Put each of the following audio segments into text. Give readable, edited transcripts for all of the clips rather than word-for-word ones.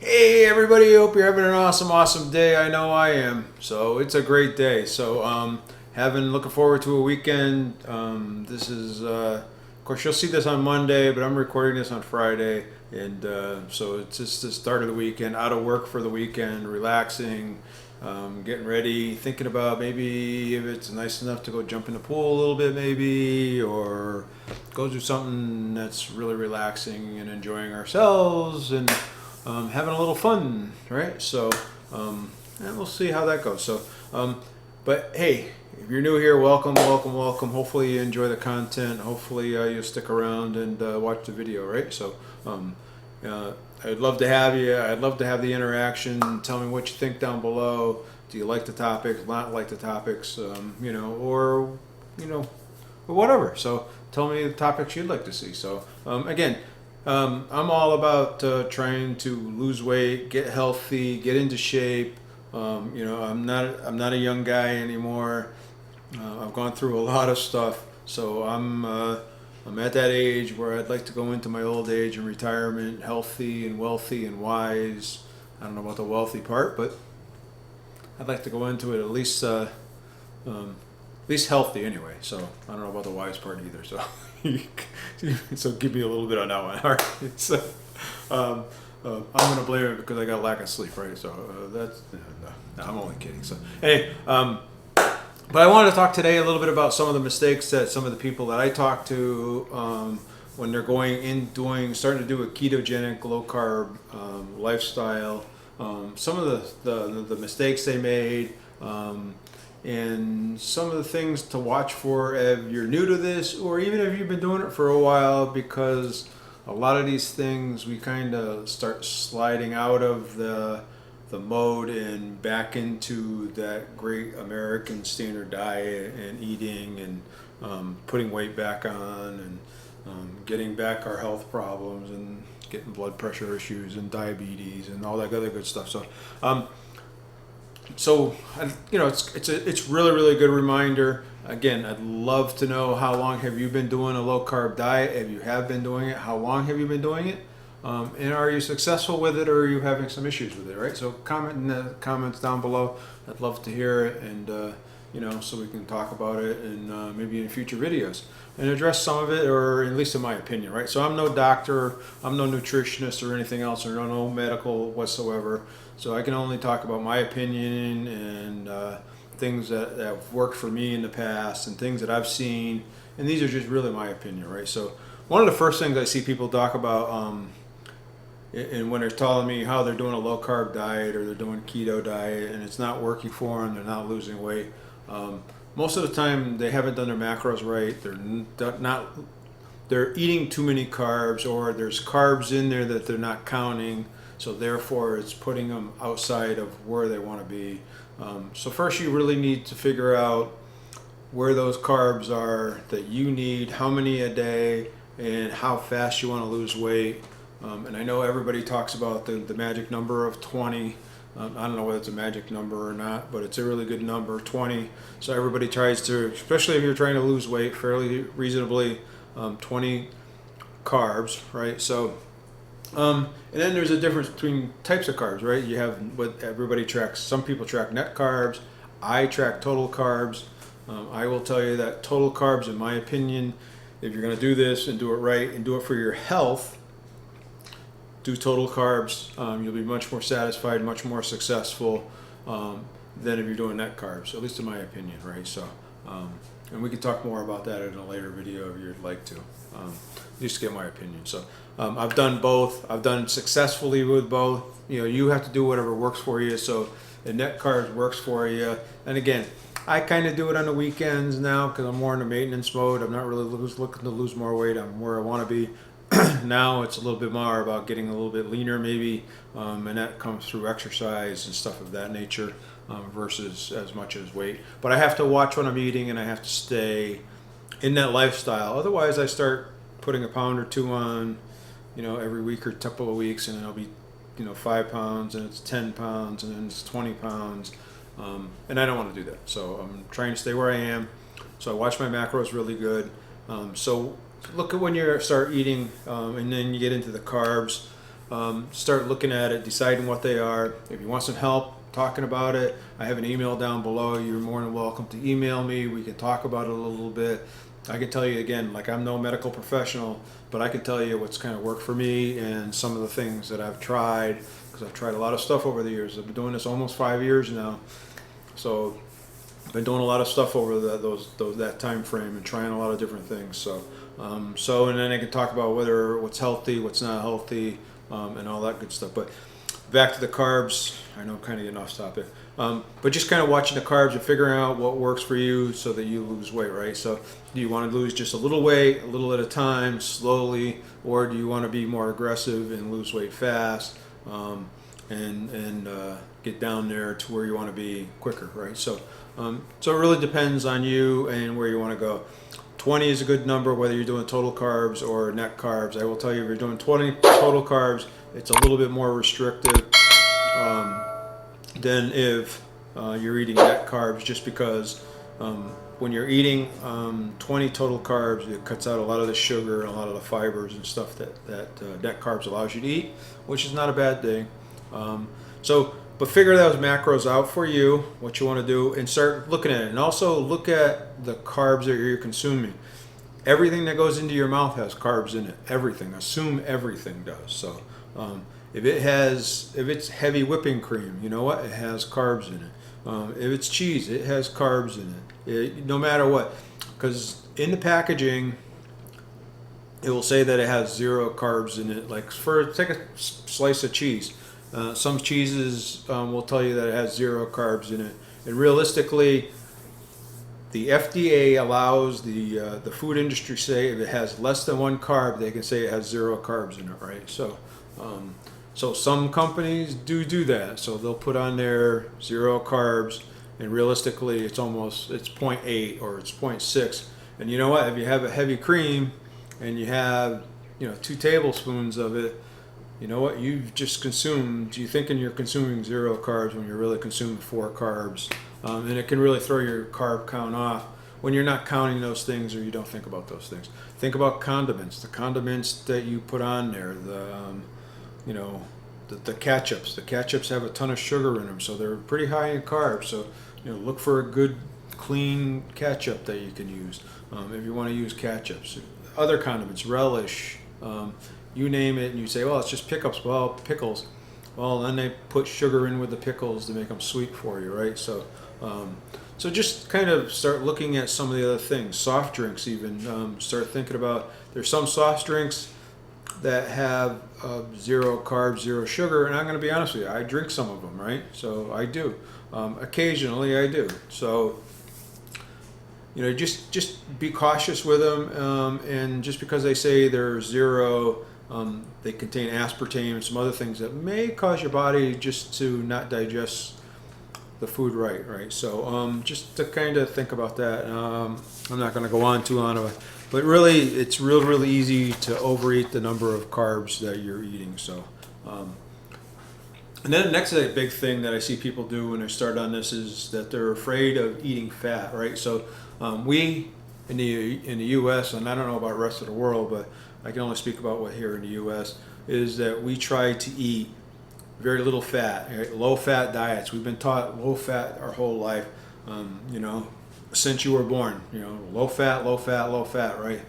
Hey everybody, hope you're having an awesome day. I know I am. So it's a great day. So looking forward to a weekend. This is of course you'll see this on Monday, but I'm recording this on Friday, and so it's just the start of the weekend. Out of work for the weekend, relaxing, getting ready, thinking about maybe if it's nice enough to go jump in the pool a little bit, maybe, or go do something that's really relaxing and enjoying ourselves and having a little fun, right? So, and we'll see how that goes. So, but hey, if you're new here, welcome. Hopefully you enjoy the content. Hopefully you'll stick around and watch the video, right? So, I'd love to have you. I'd love to have the interaction. Tell me what you think down below. Do you like the topics? Not like the topics? Or whatever. So, tell me the topics you'd like to see. So, again. I'm all about trying to lose weight, get healthy, get into shape. I'm not a young guy anymore. I've gone through a lot of stuff, so I'm at that age where I'd like to go into my old age and retirement, healthy and wealthy and wise. I don't know about the wealthy part, but I'd like to go into it at least healthy anyway. So I don't know about the wise part either. So so give me a little bit on that one. All right. So I'm gonna blame it because I got lack of sleep, right? So that's no, I'm only kidding. So hey, but I wanted to talk today a little bit about some of the mistakes that some of the people that I talk to when they're starting to do a ketogenic, low carb lifestyle. Some of the mistakes they made. And some of the things to watch for if you're new to this, or even if you've been doing it for a while, because a lot of these things we kind of start sliding out of the mode and back into that great American standard diet and eating and putting weight back on and getting back our health problems and getting blood pressure issues and diabetes and all that other good stuff. So, it's really good reminder. Again, I'd love to know how long have you been doing a low carb diet. If you have been doing it, how long have you been doing it? And are you successful with it, or are you having some issues with it, right? So comment in the comments down below. I'd love to hear it, and so we can talk about it and maybe in future videos and address some of it, or at least in my opinion, right? So I'm no doctor, I'm no nutritionist or anything else, or no medical whatsoever. So I can only talk about my opinion and things that have worked for me in the past and things that I've seen. And these are just really my opinion, right? So one of the first things I see people talk about and when they're telling me how they're doing a low carb diet or they're doing keto diet and it's not working for them, they're not losing weight. Most of the time they haven't done their macros right. They're eating too many carbs, or there's carbs in there that they're not counting. So therefore, it's putting them outside of where they want to be. So first, you really need to figure out where those carbs are that you need, how many a day, and how fast you want to lose weight. And I know everybody talks about the magic number of 20. I don't know whether it's a magic number or not, but it's a really good number, 20. So everybody tries to, especially if you're trying to lose weight fairly reasonably, 20 carbs, right? So and then there's a difference between types of carbs, right? You have what everybody tracks. Some people track net carbs. I track total carbs. I will tell you that total carbs, in my opinion, if you're going to do this and do it right and do it for your health, do total carbs. You'll be much more satisfied, much more successful than if you're doing net carbs, at least in my opinion, right? So, and we can talk more about that in a later video if you'd like to, just to get my opinion. So I've done both. I've done successfully with both. You have to do whatever works for you. So the net carbs works for you. And again, I kind of do it on the weekends now because I'm more in the maintenance mode. I'm not really looking to lose more weight. I'm where I want to be. Now it's a little bit more about getting a little bit leaner maybe, and that comes through exercise and stuff of that nature versus as much as weight. But I have to watch what I'm eating, and I have to stay in that lifestyle. Otherwise, I start putting a pound or two on, every week or couple of weeks, and it'll be, 5 pounds, and it's 10 pounds, and then it's 20 pounds, and I don't want to do that. So I'm trying to stay where I am. So I watch my macros really good. So look at when you start eating, and then you get into the carbs. start looking at it, deciding what they are. If you want some help talking about it, I have an email down below. You're more than welcome to email me. We can talk about it a little bit. I can tell you again, like, I'm no medical professional, but I can tell you what's kind of worked for me and some of the things that I've tried, because I've tried a lot of stuff over the years. I've been doing this almost 5 years now, so I've been doing a lot of stuff over that time frame and trying a lot of different things. So and then I can talk about what's healthy, what's not healthy, and all that good stuff. But back to the carbs. I know I'm kind of getting off topic, but just kind of watching the carbs and figuring out what works for you so that you lose weight, right? So do you want to lose just a little weight, a little at a time, slowly, or do you want to be more aggressive and lose weight fast, and get down there to where you want to be quicker, right? So it really depends on you and where you want to go. 20 is a good number, whether you're doing total carbs or net carbs. I will tell you, if you're doing 20 total carbs, it's a little bit more restrictive than if you're eating net carbs, just because when you're eating 20 total carbs, it cuts out a lot of the sugar and a lot of the fibers and stuff that net carbs allows you to eat, which is not a bad thing. But figure those macros out for you, what you want to do, and start looking at it. And also look at the carbs that you're consuming. Everything that goes into your mouth has carbs in it. Everything. Assume everything does. So if it's heavy whipping cream, you know what? It has carbs in it. If it's cheese, it has carbs in it. No matter what. Because in the packaging, it will say that it has 0 carbs in it. Like, take a slice of cheese. Some cheeses will tell you that it has 0 carbs in it, and realistically, the FDA allows the food industry say if it has less than 1 carb, they can say it has 0 carbs in it, right? So some companies do that. So they'll put on there 0 carbs, and realistically, it's 0.8 or it's 0.6. And you know what? If you have a heavy cream and you have 2 tablespoons of it, you know what? You've just consumed. You're thinking you're consuming 0 carbs when you're really consuming 4 carbs, and it can really throw your carb count off when you're not counting those things or you don't think about those things. Think about condiments. The condiments that you put on there. The ketchups. The ketchups have a ton of sugar in them, so they're pretty high in carbs. So look for a good, clean ketchup that you can use if you want to use ketchups. Other condiments, relish. You name it, and you say, well, it's just pickles. Well, pickles. Well, then they put sugar in with the pickles to make them sweet for you, right? So just kind of start looking at some of the other things. Soft drinks, even. Start thinking about, there's some soft drinks that have 0 carbs, 0 sugar, and I'm going to be honest with you, I drink some of them, right? So I do. Occasionally I do. So just be cautious with them, and just because they say they're 0, they contain aspartame and some other things that may cause your body just to not digest the food right? So just to kind of think about that. I'm not going to go on too long, but really, it's really easy to overeat the number of carbs that you're eating. So, and then the next big thing that I see people do when they start on this is that they're afraid of eating fat, right? So we in the U.S., and I don't know about the rest of the world, but I can only speak about what here in the U.S., is that we try to eat very little fat, right? Low fat diets. We've been taught low fat our whole life, since you were born. Low fat, right?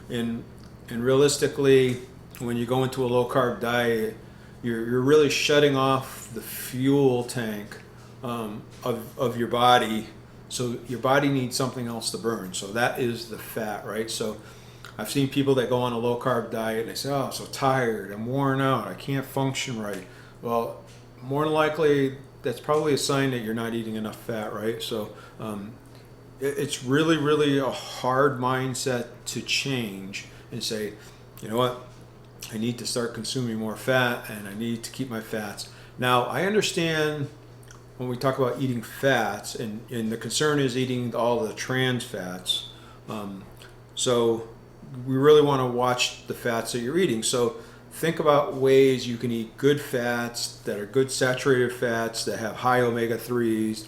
And realistically, when you go into a low carb diet, you're really shutting off the fuel tank of your body. So your body needs something else to burn. So that is the fat, right? So I've seen people that go on a low carb diet and they say, oh, I'm so tired, I'm worn out, I can't function right. Well, more than likely, that's probably a sign that you're not eating enough fat, right? So it's really a hard mindset to change and say, you know what, I need to start consuming more fat and I need to keep my fats. Now, I understand when we talk about eating fats, and the concern is eating all the trans fats. So we really want to watch the fats that you're eating. So think about ways you can eat good fats that are good saturated fats that have high omega-3s,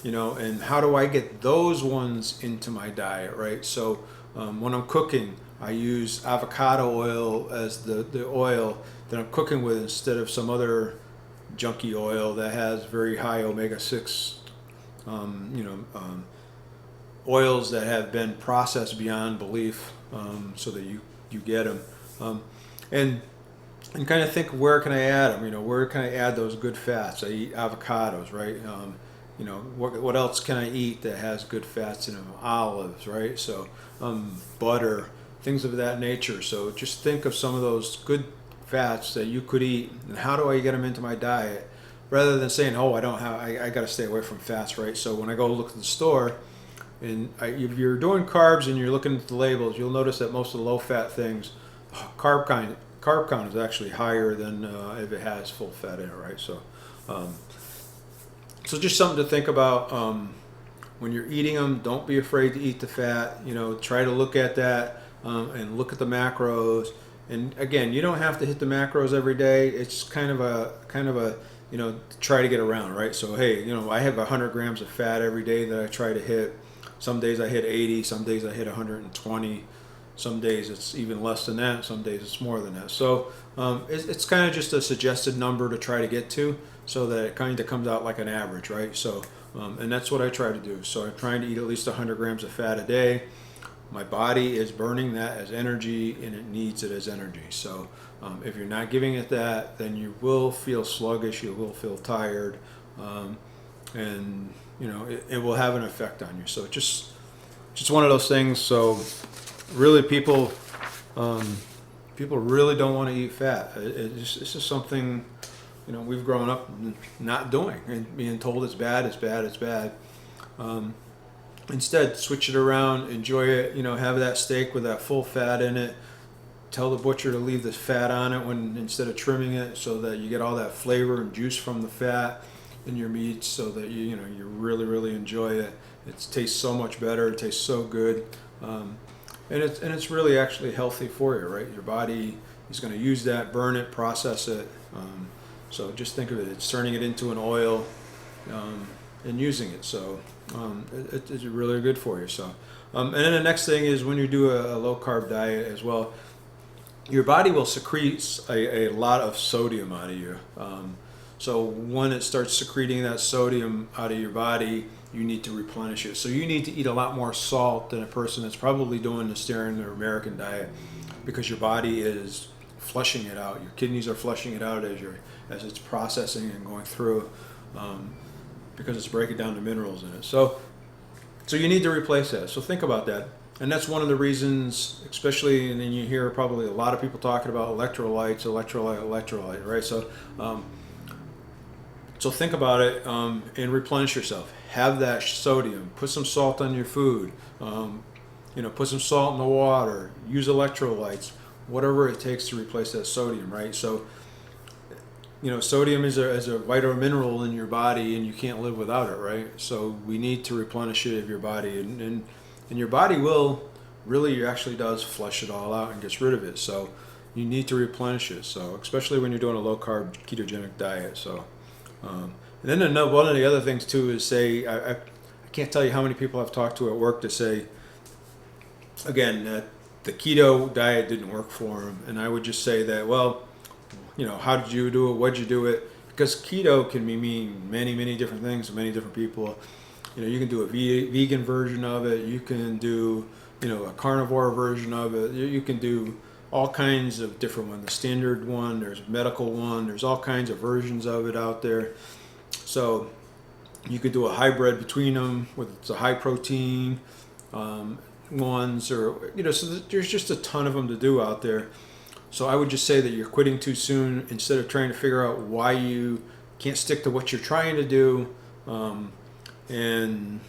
and how do I get those ones into my diet, right? So when I'm cooking, I use avocado oil as the oil that I'm cooking with instead of some other junky oil that has very high omega-6 oils that have been processed beyond belief, so that you get them, and kind of think, where can I add them? Where can I add those good fats? I eat avocados, right? What else can I eat that has good fats in them? Olives, right? So butter, things of that nature. So just think of some of those good fats that you could eat, and how do I get them into my diet, rather than saying, oh, I got to stay away from fats, right? So when I go look at the store, and if you're doing carbs and you're looking at the labels, you'll notice that most of the low-fat things, carb count is actually higher than if it has full fat in it, right? So just something to think about when you're eating them. Don't be afraid to eat the fat. Try to look at that and look at the macros. And again, you don't have to hit the macros every day. It's kind of a try to get around, right? So hey, I have 100 grams of fat every day that I try to hit. Some days I hit 80, some days I hit 120, some days it's even less than that, some days it's more than that. So it's kind of just a suggested number to try to get to, so that it kind of comes out like an average, right? So and that's what I try to do. So I'm trying to eat at least 100 grams of fat a day. My body is burning that as energy, and it needs it as energy. So if you're not giving it that, then you will feel sluggish, you will feel tired, and it will have an effect on you. So just one of those things. So really, people really don't want to eat fat. It's just something we've grown up not doing, and being told it's bad, it's bad, it's bad. Instead, switch it around, enjoy it. Have that steak with that full fat in it. Tell the butcher to leave the fat on it instead of trimming it, so that you get all that flavor and juice from the fat in your meats, so that you really enjoy it. It tastes so much better. It tastes so good, and it's really actually healthy for you, right? Your body is going to use that, burn it, process it. So just think of it. It's turning it into an oil and using it. So it's really good for you. So and then the next thing is, when you do a low carb diet as well, your body will secrete a lot of sodium out of you. So when it starts secreting that sodium out of your body, you need to replenish it. So you need to eat a lot more salt than a person that's probably doing the standard American diet, because your body is flushing it out. Your kidneys are flushing it out as it's processing and going through, because it's breaking down the minerals in it. So you need to replace that. So think about that. And that's one of the reasons, especially, and then you hear probably a lot of people talking about electrolyte, right? So think about it, and replenish yourself. Have that sodium. Put some salt on your food. Put some salt in the water. Use electrolytes. Whatever it takes to replace that sodium, right? So, sodium is a vital mineral in your body, and you can't live without it, right? So we need to replenish it of your body, and your body really actually does flush it all out and gets rid of it. So you need to replenish it. So especially when you're doing a low carb ketogenic diet. So and then one of the other things too is, say, I can't tell you how many people I've talked to at work to say, again, that the keto diet didn't work for them, and I would just say that, well, how did you do it? What'd you do it? Because keto can mean many different things to many different people. You can do a vegan version of it. You can do, a carnivore version of it. You can do all kinds of different ones. The standard one, there's a medical one. There's all kinds of versions of it out there. So you could do a hybrid between them, with it's a high protein ones, or so there's just a ton of them to do out there. So I would just say that you're quitting too soon, instead of trying to figure out why you can't stick to what you're trying to do. And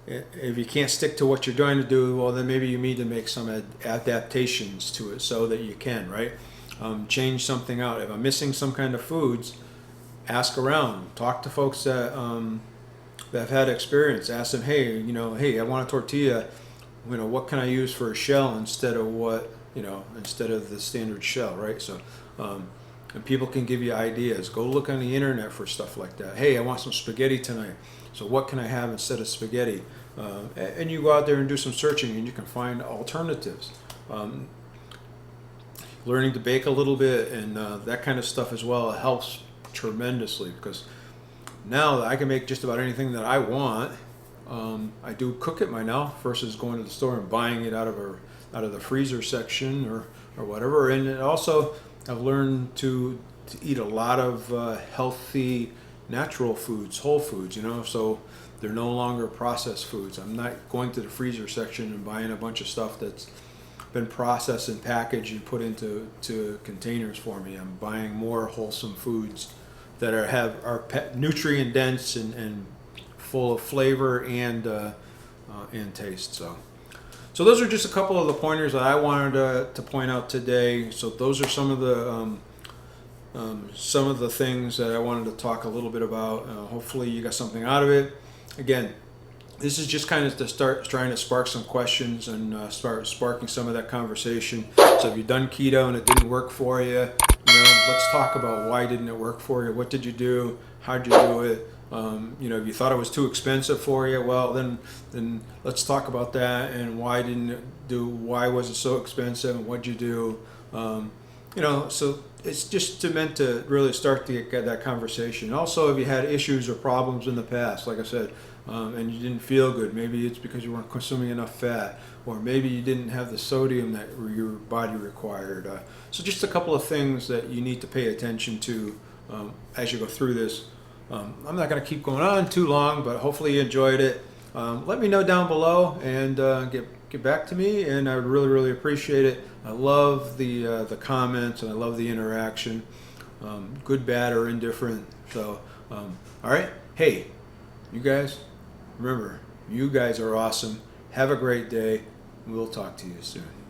if you can't stick to what you're trying to do, well, then maybe you need to make some adaptations to it so that you can, right? Change something out. If I'm missing some kind of foods, ask around, talk to folks that have had experience. Ask them, hey, I want a tortilla. What can I use for a shell instead of instead of the standard shell, right? So, and people can give you ideas. Go look on the internet for stuff like that. Hey, I want some spaghetti tonight. So what can I have instead of spaghetti? And you go out there and do some searching, and you can find alternatives. learning to bake a little bit and that kind of stuff as well helps tremendously, because now I can make just about anything that I want. I do cook it myself versus going to the store and buying it out of the freezer section or whatever. And it also, I've learned to eat a lot of healthy, natural foods, whole foods, so they're no longer processed foods. I'm not going to the freezer section and buying a bunch of stuff that's been processed and packaged and put into containers for me. I'm buying more wholesome foods that are nutrient dense and full of flavor and taste. So those are just a couple of the pointers that I wanted to point out today. So those are some of the things that I wanted to talk a little bit about. Hopefully you got something out of it. Again, this is just kind of to start trying to spark some questions and start sparking some of that conversation. So if you've done keto and it didn't work for you, let's talk about why didn't it work for you? What did you do? How did you do it? If you thought it was too expensive for you, well, then let's talk about that and why was it so expensive and what'd you do? So it's just meant to really start to get that conversation. Also, if you had issues or problems in the past, like I said, and you didn't feel good, maybe it's because you weren't consuming enough fat, or maybe you didn't have the sodium that your body required. So just a couple of things that you need to pay attention to as you go through this. I'm not going to keep going on too long, but hopefully you enjoyed it. Let me know down below and get back to me, and I would really, really appreciate it. I love the comments and I love the interaction, good, bad, or indifferent. So, all right. Hey, you guys, remember, you guys are awesome. Have a great day. We'll talk to you soon.